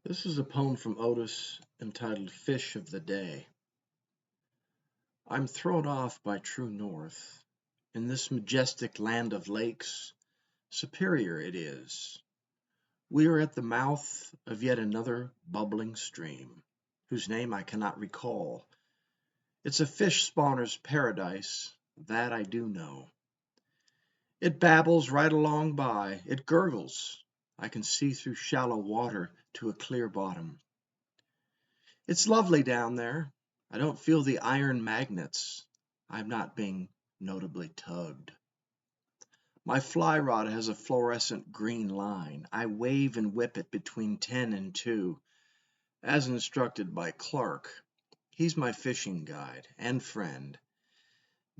This is a poem from OTIS entitled Fish of the Day. I'm thrown off by true north. In this majestic land of lakes, superior it is. We are at the mouth of yet another bubbling stream, whose name I cannot recall. It's a fish spawner's paradise, that I do know. It babbles right along by, it gurgles. I can see through shallow water to a clear bottom. It's lovely down there. I don't feel the iron magnets. I'm not being notably tugged. My fly rod has a fluorescent green line. I wave and whip it between 10 and 2, as instructed by Clark. He's my fishing guide and friend.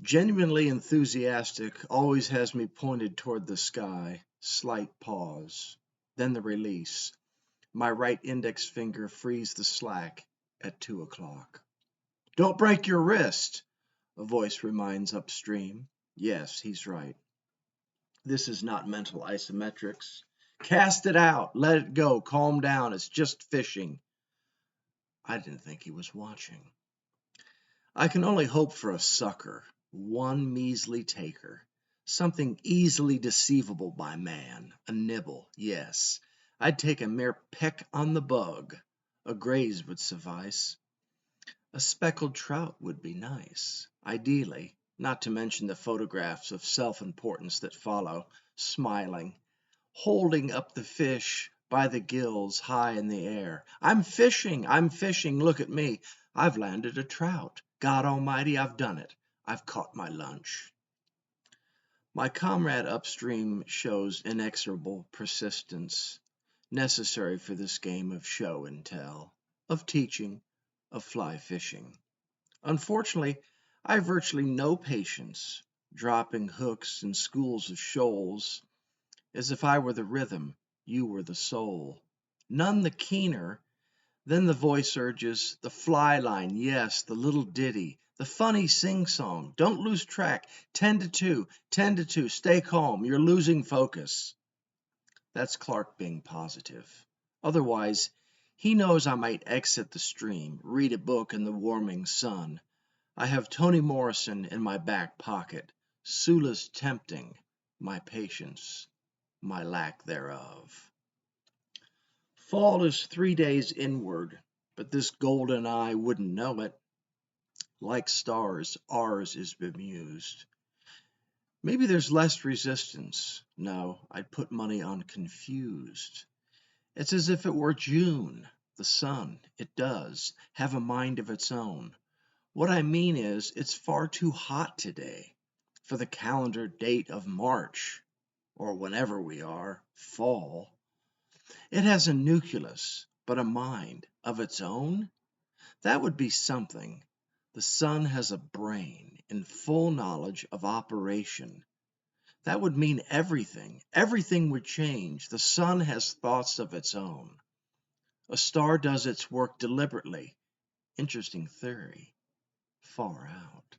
Genuinely enthusiastic, always has me pointed toward the sky. Slight pause, then the release. My right index finger frees the slack at 2 o'clock. Don't break your wrist, a voice reminds upstream. Yes, he's right. This is not mental isometrics. Cast it out, let it go, calm down, it's just fishing. I didn't think he was watching. I can only hope for a sucker, one measly taker, something easily deceivable by man, a nibble, yes. I'd take a mere peck on the bug. A graze would suffice. A speckled trout would be nice, ideally, not to mention the photographs of self-importance that follow, smiling, holding up the fish by the gills high in the air. I'm fishing, look at me. I've landed a trout. God Almighty, I've done it. I've caught my lunch. My comrade upstream shows inexorable persistence, necessary for this game of show and tell, of teaching, of fly fishing. Unfortunately, I have virtually no patience, dropping hooks in schools of shoals, as if I were the rhythm, you were the soul. None the keener. Then the voice urges, the fly line, yes, the little ditty, the funny sing-song. Don't lose track. 10 to 2, 10 to 2, stay calm, you're losing focus. That's Clark being positive. Otherwise, he knows I might exit the stream, read a book in the warming sun. I have Toni Morrison in my back pocket, Sula's tempting, my patience, my lack thereof. Fall is 3 days inward, but this golden eye wouldn't know it. Like stars, ours is bemused. Maybe there's less resistance. No, I'd put money on confused. It's as if it were June. The sun, it does, have a mind of its own. What I mean is, it's far too hot today for the calendar date of March, or whenever we are, fall. It has a nucleus, but a mind of its own? That would be something. The sun has a brain in full knowledge of operation. That would mean everything. Everything would change. The sun has thoughts of its own. A star does its work deliberately. Interesting theory. Far out.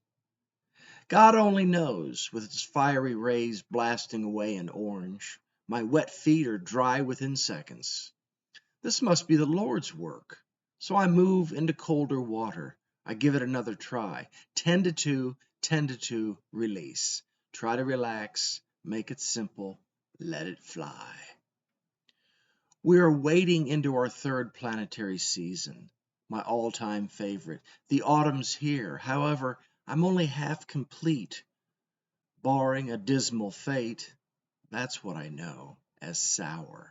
God only knows, with its fiery rays blasting away in orange. My wet feet are dry within seconds. This must be the Lord's work. So I move into colder water. I give it another try. 10 to 2, 10 to 2, release. Try to relax, make it simple, let it fly. We are wading into our third planetary season, my all-time favorite. The autumn's here. However, I'm only half complete. Barring a dismal fate, that's what I know as sour.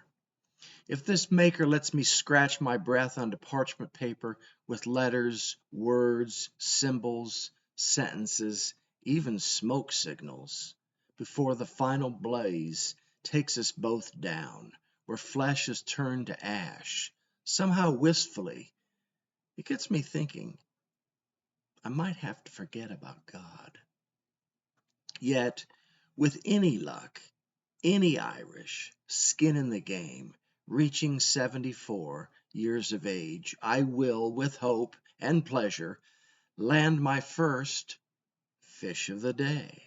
If this maker lets me scratch my breath onto parchment paper with letters, words, symbols, sentences, even smoke signals, before the final blaze takes us both down, where flesh is turned to ash, somehow wistfully, it gets me thinking, I might have to forget about God. Yet, with any luck, any Irish, skin in the game, reaching 74 years of age, I will, with hope and pleasure, land my first fish of the day.